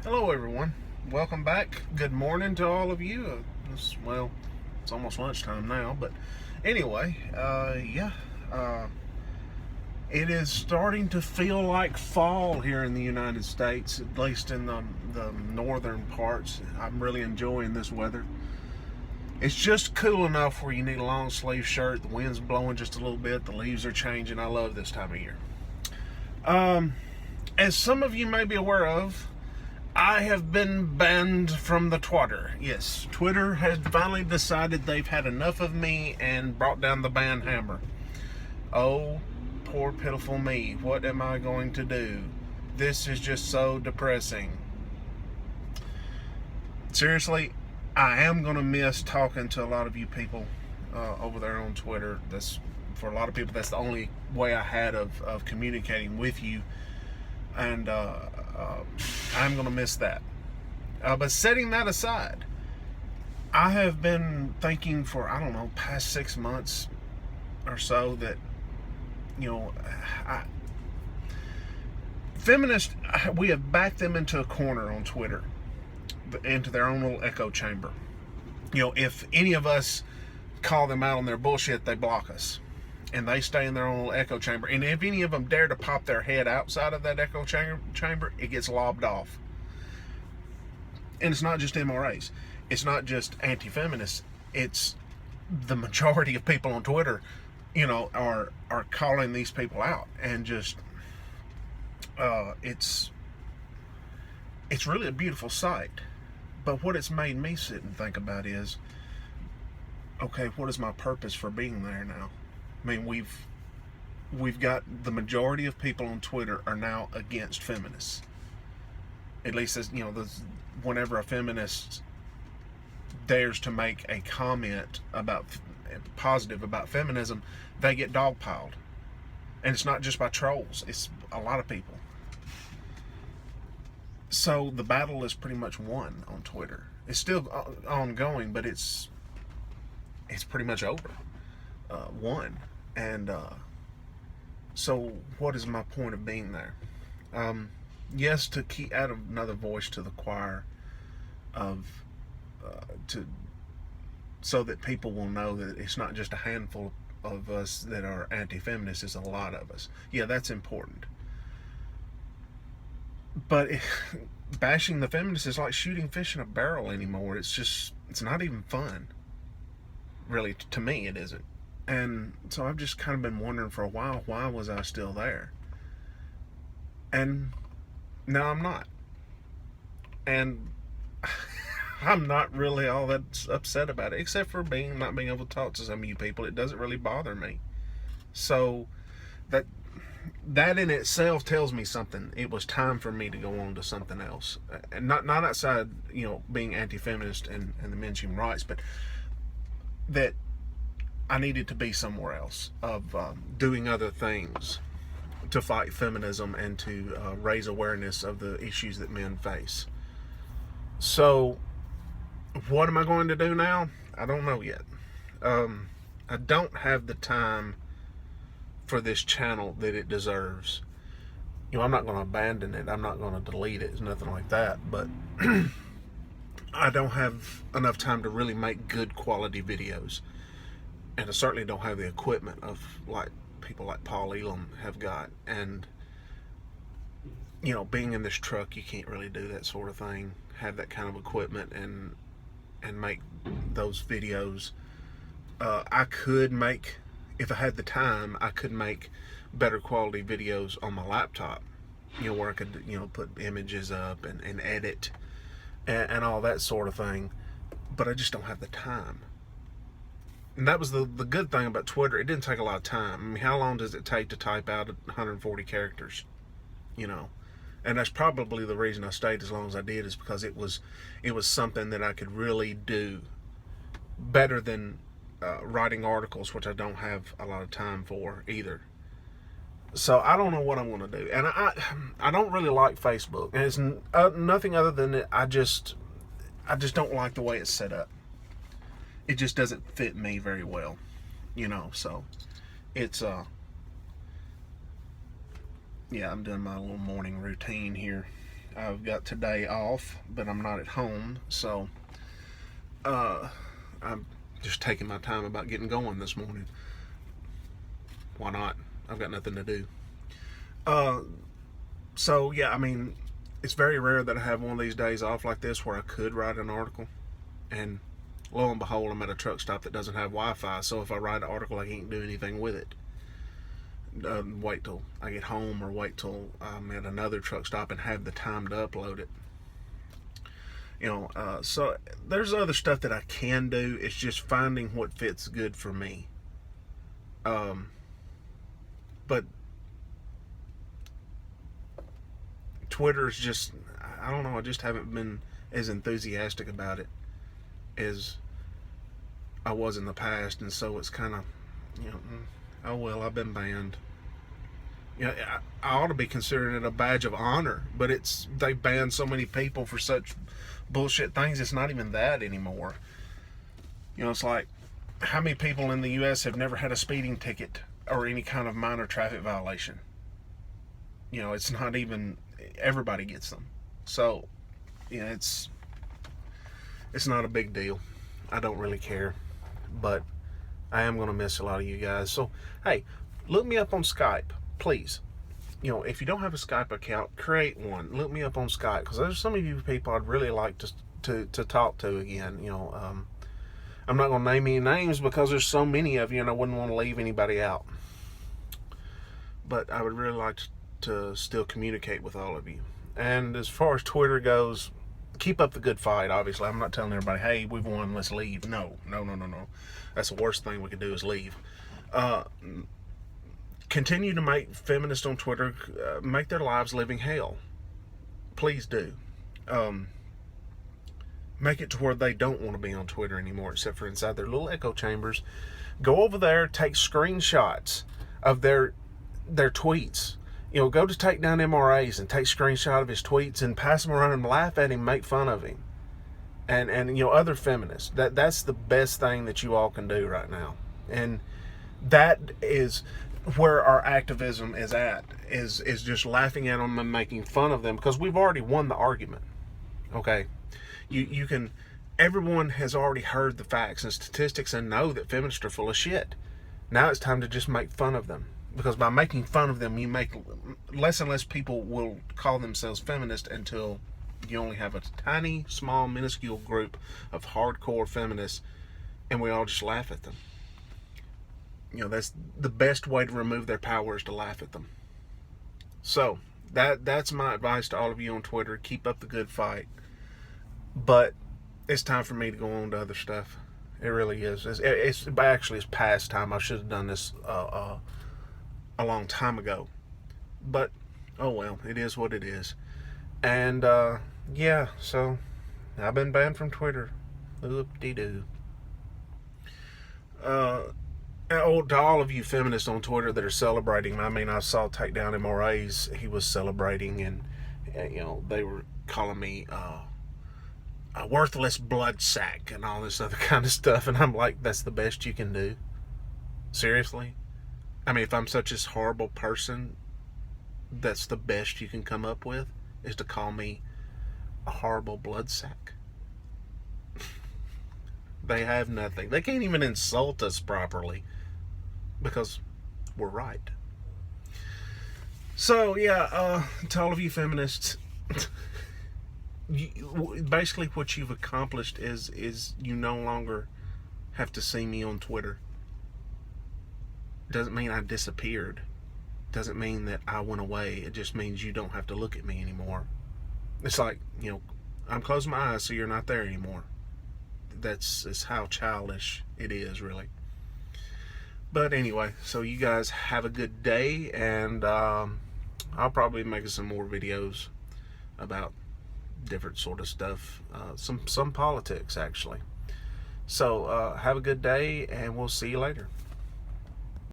Hello, everyone. Welcome back. Good morning to all of you. It's almost lunchtime now, but anyway, it is starting to feel like fall here in the United States, at least in the northern parts. I'm really enjoying this weather. It's just cool enough where you need a long sleeve shirt. The wind's blowing just a little bit. The leaves are changing. I love this time of year. As some of you may be aware of, I have been banned from the Twitter. Yes, Twitter has finally decided they've had enough of me and brought down the ban hammer. Oh, poor pitiful me. What am I going to do? This is just so depressing. Seriously, I am going to miss talking to a lot of you people over there on Twitter. For a lot of people, that's the only way I had of communicating with you. And I'm going to miss that. But setting that aside, I have been thinking for, past 6 months or so that, feminists, we have backed them into a corner on Twitter, into their own little echo chamber. If any of us call them out on their bullshit, they block us. And they stay in their own little echo chamber. And if any of them dare to pop their head outside of that echo chamber, it gets lobbed off. And it's not just MRAs. It's not just anti-feminists. It's the majority of people on Twitter, are calling these people out. And just, it's really a beautiful sight. But what it's made me sit and think about is, okay, what is my purpose for being there now? I mean, we've got the majority of people on Twitter are now against feminists. At least, as whenever a feminist dares to make a comment positive about feminism, they get dogpiled. And it's not just by trolls; it's a lot of people. So the battle is pretty much won on Twitter. It's still ongoing, but it's pretty much over. Won. And so what is my point of being there? Yes, to add another voice to the choir so that people will know that it's not just a handful of us that are anti-feminists, it's a lot of us. Yeah, that's important. But bashing the feminists is like shooting fish in a barrel anymore. It's not even fun. Really, to me, it isn't. And so I've just kind of been wondering for a while, why was I still there? And now I'm not. And I'm not really all that upset about it, except for not being able to talk to some of you people. It doesn't really bother me. So that in itself tells me something. It was time for me to go on to something else. And not outside, being anti-feminist and the men's human rights, but that I needed to be somewhere else, of doing other things to fight feminism and to raise awareness of the issues that men face. So, what am I going to do now? I don't know yet. I don't have the time for this channel that it deserves. I'm not going to abandon it. I'm not going to delete it. It's nothing like that. But I don't have enough time to really make good quality videos. And I certainly don't have the equipment of people like Paul Elam have got. And, being in this truck, you can't really do that sort of thing. Have that kind of equipment and make those videos. I could make, if I had the time, I could make better quality videos on my laptop. Where I could, put images up and edit and all that sort of thing. But I just don't have the time. And that was the good thing about Twitter. It didn't take a lot of time. I mean, how long does it take to type out 140 characters? And that's probably the reason I stayed as long as I did, is because it was something that I could really do better than writing articles, which I don't have a lot of time for either. So I don't know what I'm going to do. And I don't really like Facebook. And it's nothing other than that I just don't like the way it's set up. It just doesn't fit me very well, so it's yeah, I'm doing my little morning routine here. I've got today off, but I'm not at home, so I'm just taking my time about getting going this morning. Why not? I've got nothing to do. So yeah, I mean, it's very rare that I have one of these days off like this where I could write an article, and lo and behold, I'm at a truck stop that doesn't have Wi-Fi, so if I write an article, I can't do anything with it. Wait till I get home, or wait till I'm at another truck stop and have the time to upload it. So there's other stuff that I can do. It's just finding what fits good for me. But Twitter is just, I don't know, I just haven't been as enthusiastic about it as I was in the past, and so it's kind of, oh well, I've been banned. I ought to be considering it a badge of honor, but they ban so many people for such bullshit things. It's not even that anymore. It's like, how many people in the U.S. have never had a speeding ticket or any kind of minor traffic violation? It's not even, everybody gets them. So, it's not a big deal. I don't really care, but I am going to miss a lot of you guys. So, hey, look me up on Skype, please. If you don't have a Skype account, create one. Look me up on Skype, because there's some of you people I'd really like to talk to again. I'm not going to name any names because there's so many of you, and I wouldn't want to leave anybody out. But I would really like to still communicate with all of you. And as far as Twitter goes, keep up the good fight. Obviously, I'm not telling everybody, hey, we've won, let's leave. No. That's the worst thing we could do is leave. Continue to make feminists on Twitter make their lives living hell. Please do. Make it to where they don't want to be on Twitter anymore, except for inside their little echo chambers. Go over there, take screenshots of their tweets. Go to take down MRAs and take screenshot of his tweets and pass them around and laugh at him, make fun of him. And other feminists. That's the best thing that you all can do right now. And that is where our activism is at, is just laughing at them and making fun of them, because we've already won the argument. Okay? You can, everyone has already heard the facts and statistics and know that feminists are full of shit. Now it's time to just make fun of them. Because by making fun of them, you make less and less people will call themselves feminist until you only have a tiny, small, minuscule group of hardcore feminists, and we all just laugh at them. That's the best way to remove their power, is to laugh at them. So, that's my advice to all of you on Twitter. Keep up the good fight. But it's time for me to go on to other stuff. It really is. It's past time. I should have done this a long time ago, but oh well, it is what it is. And yeah, so I've been banned from Twitter. Oop-de-doo. To all of you feminists on Twitter that are celebrating, I saw Take Down MRAs, he was celebrating, and they were calling me a worthless blood sack and all this other kind of stuff, and I'm like, that's the best you can do? Seriously? If I'm such a horrible person, that's the best you can come up with, is to call me a horrible blood sack? They have nothing. They can't even insult us properly, because we're right. So, yeah, to all of you feminists, basically what you've accomplished is you no longer have to see me on Twitter. Doesn't mean I disappeared. Doesn't mean that I went away. It just means you don't have to look at me anymore. It's like, I'm closing my eyes so you're not there anymore. That's how childish it is, really. But anyway, so you guys have a good day, and I'll probably be making some more videos about different sort of stuff. Some politics, actually. So have a good day, and we'll see you later.